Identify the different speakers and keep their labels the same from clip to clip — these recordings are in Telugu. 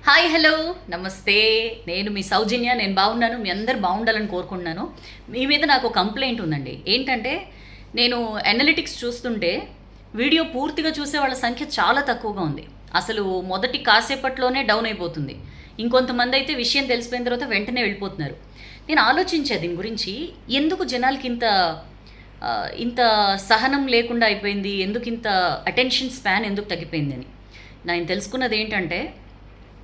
Speaker 1: హాయ్ హలో నమస్తే. నేను మీ సౌజన్య. నేను బాగున్నాను, మీ అందరు బాగుండాలని కోరుకుంటున్నాను. మీ మీద నాకు కంప్లైంట్ ఉందండి. ఏంటంటే నేను అనలిటిక్స్ చూస్తుంటే వీడియో పూర్తిగా చూసే వాళ్ళ సంఖ్య చాలా తక్కువగా ఉంది. అసలు మొదటి కాసేపట్లోనే డౌన్ అయిపోతుంది. ఇంకొంతమంది అయితే విషయం తెలిసిపోయిన తర్వాత వెంటనే వెళ్ళిపోతున్నారు. నేను ఆలోచించా దీని గురించి, ఎందుకు జనాలకి ఇంత సహనం లేకుండా అయిపోయింది, ఎందుకు ఇంత అటెన్షన్ స్పాన్ ఎందుకు తగ్గిపోయిందని. నేను తెలుసుకున్నది ఏంటంటే,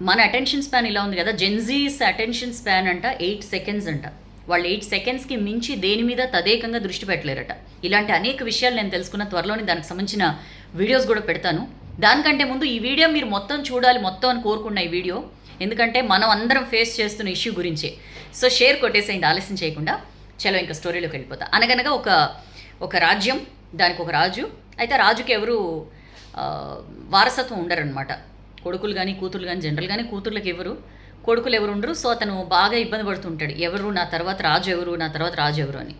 Speaker 1: మన అటెన్షన్ స్పాన్ ఇలా ఉంది కదా, జెన్జీస్ అటెన్షన్ స్పాన్ అంట 8 సెకండ్స్ అంట. వాళ్ళు 8 సెకండ్స్కి మించి దేని మీద తదేకంగా దృష్టి పెట్టలేరట. ఇలాంటి అనేక విషయాలు నేను తెలుసుకున్న, త్వరలోనే దానికి సంబంధించిన వీడియోస్ కూడా పెడతాను. దానికంటే ముందు ఈ వీడియో మీరు మొత్తం చూడాలి, మొత్తం అని కోరుకున్న ఈ వీడియో, ఎందుకంటే మనం అందరం ఫేస్ చేస్తున్న ఇష్యూ గురించే. సో షేర్ కొట్టేసేయండి ఆలస్యం చేయకుండా. చలో ఇంకా స్టోరీలోకి వెళ్ళిపోతా. అనగనగా ఒక రాజ్యం, దానికి ఒక రాజు. అయితే రాజుకి ఎవరు వారసత్వం ఉండరనమాట. కొడుకులు కానీ కూతురు కానీ, జనరల్గానే కూతుర్లకు ఎవరు, కొడుకులు ఎవరు ఉండరు. సో అతను బాగా ఇబ్బంది పడుతుంటాడు, ఎవరు నా తర్వాత రాజు ఎవరు, నా తర్వాత రాజు ఎవరు అని.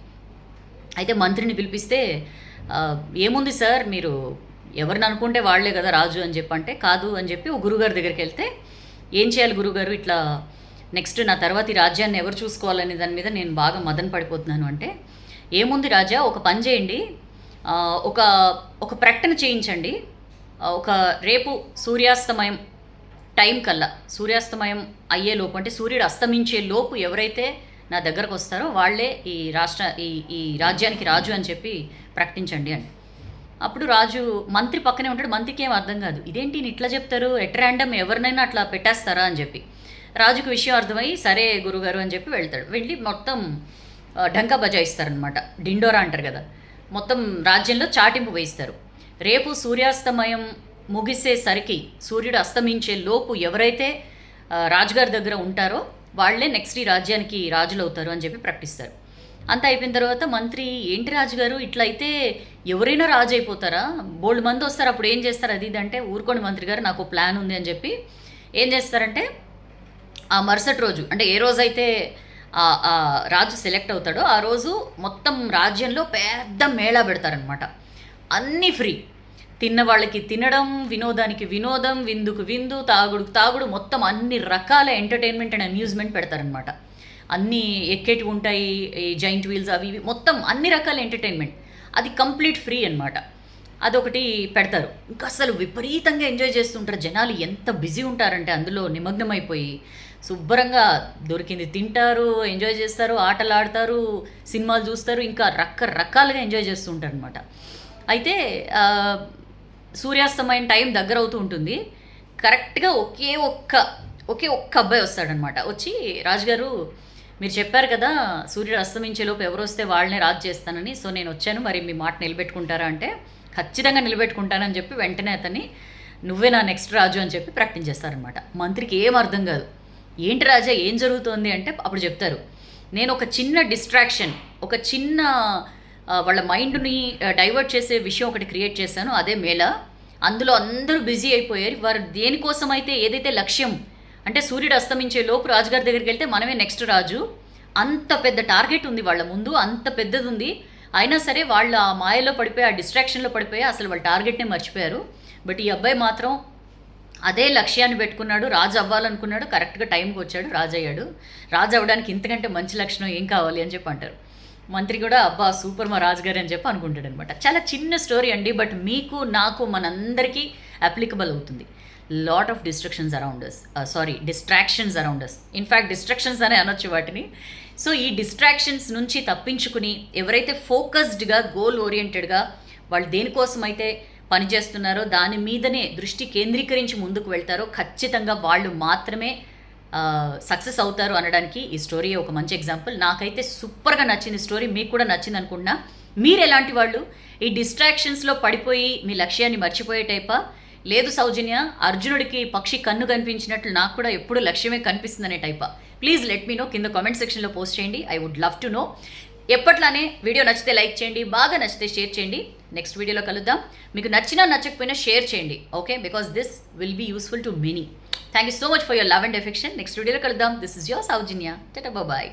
Speaker 1: అయితే మంత్రిని పిలిపిస్తే, ఏముంది సార్, మీరు ఎవరిని అనుకుంటే వాళ్లే కదా రాజు అని చెప్పంటే, కాదు అని చెప్పి ఓ గురుగారి దగ్గరికి వెళ్తే, ఏం చేయాలి గురుగారు, ఇట్లా నెక్స్ట్ నా తర్వాత ఈ రాజ్యాన్ని ఎవరు చూసుకోవాలనే దాని మీద నేను బాగా మదన పడిపోతున్నాను అంటే, ఏముంది రాజా, ఒక పని చేయండి, ఒక ప్రకటన చేయించండి. రేపు సూర్యాస్తమయం టైం కల్లా, సూర్యాస్తమయం అయ్యే లోపు, అంటే సూర్యుడు అస్తమించే లోపు ఎవరైతే నా దగ్గరకు వస్తారో వాళ్ళే ఈ రాజ్యానికి రాజు అని చెప్పి ప్రకటించండి అని. అప్పుడు రాజు, మంత్రి పక్కనే ఉంటాడు. మంత్రికి ఏం అర్థం కాదు, ఇదేంటి ఇట్లా చెప్తారు, ఎట్ ర్యాండమ్ ఎవరినైనా అట్లా పెట్టేస్తారా అని చెప్పి. రాజుకు విషయం అర్థమై, సరే గురుగారు అని చెప్పి వెళ్తాడు. వెళ్ళి మొత్తం ఢంకా బజాయిస్తారనమాట, డిండోరా అంటారు కదా, మొత్తం రాజ్యంలో చాటింపు వేయిస్తారు. రేపు సూర్యాస్తమయం ముగిసేసరికి, సూర్యుడు అస్తమించే లోపు ఎవరైతే రాజుగారి దగ్గర ఉంటారో వాళ్ళే నెక్స్ట్ ఈ రాజ్యానికి రాజులు అవుతారు అని చెప్పి ప్రకటిస్తారు. అంతా అయిపోయిన తర్వాత మంత్రి, ఏంటి రాజుగారు, ఇట్లా అయితే ఎవరైనా రాజు అయిపోతారా, బోల్డ్ మంది వస్తారు, అప్పుడు ఏం చేస్తారు అది ఇది అంటే, ఊరుకోండి మంత్రి గారు, నాకు ప్లాన్ ఉంది అని చెప్పి ఏం చేస్తారంటే, ఆ మరుసటి రోజు, అంటే ఏ రోజైతే ఆ రాజు సెలెక్ట్ అవుతాడో ఆ రోజు మొత్తం రాజ్యంలో పెద్ద మేళా పెడతారనమాట. అన్నీ ఫ్రీ, తిన్న వాళ్ళకి తినడం, వినోదానికి వినోదం, విందుకు విందు, తాగుడుకు తాగుడు, మొత్తం అన్ని రకాల ఎంటర్టైన్మెంట్ అండ్ అమ్యూజ్మెంట్ పెడతారనమాట. అన్నీ ఎక్కేటివి ఉంటాయి, ఈ జైంట్ వీల్స్ అవి ఇవి, మొత్తం అన్ని రకాల ఎంటర్టైన్మెంట్, అది కంప్లీట్ ఫ్రీ అనమాట. అదొకటి పెడతారు. ఇంకా అసలు విపరీతంగా ఎంజాయ్ చేస్తుంటారు జనాలు. ఎంత బిజీ ఉంటారంటే అందులో నిమగ్నమైపోయి, శుభ్రంగా దొరికింది తింటారు, ఎంజాయ్ చేస్తారు, ఆటలు ఆడతారు, సినిమాలు చూస్తారు, ఇంకా రకరకాలుగా ఎంజాయ్ చేస్తూ ఉంటారు అనమాట. అయితే సూర్యాస్తమయం టైం దగ్గర అవుతూ ఉంటుంది. కరెక్ట్గా ఒకే ఒక్క అబ్బాయి వస్తాడనమాట. వచ్చి, రాజుగారు మీరు చెప్పారు కదా సూర్యుడు అస్తమించేలోపు ఎవరు వస్తే వాళ్ళనే రాజు చేస్తానని, సో నేను వచ్చాను, మరి మీ మాట నిలబెట్టుకుంటారా అంటే, ఖచ్చితంగా నిలబెట్టుకుంటానని చెప్పి వెంటనే అతన్ని, నువ్వే నా నెక్స్ట్ రాజు అని చెప్పి ప్రకటించేస్తారనమాట. మంత్రికి ఏం అర్థం కాదు, ఏంటి రాజా ఏం జరుగుతోంది అంటే, అప్పుడు చెప్తారు, నేను ఒక చిన్న డిస్ట్రాక్షన్, ఒక చిన్న వాళ్ళ మైండ్ని డైవర్ట్ చేసే విషయం ఒకటి క్రియేట్ చేశాను, అదే మేళ. అందులో అందరూ బిజీ అయిపోయారు. వారు దేనికోసం అయితే, ఏదైతే లక్ష్యం అంటే సూర్యుడు అస్తమించే లోపు రాజుగారి దగ్గరికి వెళ్తే మనమే నెక్స్ట్ రాజు, అంత పెద్ద టార్గెట్ ఉంది వాళ్ళ ముందు, అంత పెద్దది ఉంది. అయినా సరే వాళ్ళు ఆ మాయలో పడిపోయి, ఆ డిస్ట్రాక్షన్లో పడిపోయి అసలు వాళ్ళ టార్గెట్నే మర్చిపోయారు. బట్ ఈ అబ్బాయి మాత్రం అదే లక్ష్యాన్ని పెట్టుకున్నాడు, రాజు అవ్వాలనుకున్నాడు, కరెక్ట్గా టైంకి వచ్చాడు, రాజు అయ్యాడు. రాజు అవ్వడానికి ఇంతకంటే మంచి లక్షణం ఏం కావాలి అని చెప్పి అంటారు. మంత్రి కూడా, అబ్బా సూపర్ మా రాజుగారు అని చెప్పి అనుకుంటాడు అనమాట. చాలా చిన్న స్టోరీ అండి, బట్ మీకు నాకు మనందరికీ అప్లికబుల్ అవుతుంది. Lot of distractions around us, in fact distractions అనే అనొచ్చు వాటిని. సో ఈ డిస్ట్రాక్షన్స్ నుంచి తప్పించుకుని, ఎవరైతే ఫోకస్డ్గా, గోల్ ఓరియంటెడ్గా వాళ్ళు దేనికోసం అయితే పనిచేస్తున్నారో దాని మీదనే దృష్టి కేంద్రీకరించి ముందుకు వెళ్తారో, ఖచ్చితంగా వాళ్ళు మాత్రమే సక్సెస్ అవుతారు అనడానికి ఈ స్టోరీ ఒక మంచి ఎగ్జాంపుల్. నాకైతే సూపర్గా నచ్చింది స్టోరీ, మీకు కూడా నచ్చింది అనుకుంటున్నా. మీరు ఎలాంటి వాళ్ళు, ఈ డిస్ట్రాక్షన్స్లో పడిపోయి మీ లక్ష్యాన్ని మర్చిపోయే టైపా, లేదు సౌజన్య అర్జునుడికి పక్షి కన్ను కనిపించినట్లు నాకు కూడా ఎప్పుడు లక్ష్యమే కనిపిస్తుందనే టైపా, ప్లీజ్ లెట్ మీ నో, కింద కామెంట్ సెక్షన్లో పోస్ట్ చేయండి. I would love to know. ఎప్పట్లానే వీడియో నచ్చితే లైక్ చేయండి, బాగా నచ్చితే షేర్ చేయండి. నెక్స్ట్ వీడియోలో కలుద్దాం. మీకు నచ్చినా నచ్చకపోయినా షేర్ చేయండి, okay, because this will be useful to many. Thank you so much for your love and affection. Next video kaludam. This is your Saujanya. Tata bye bye.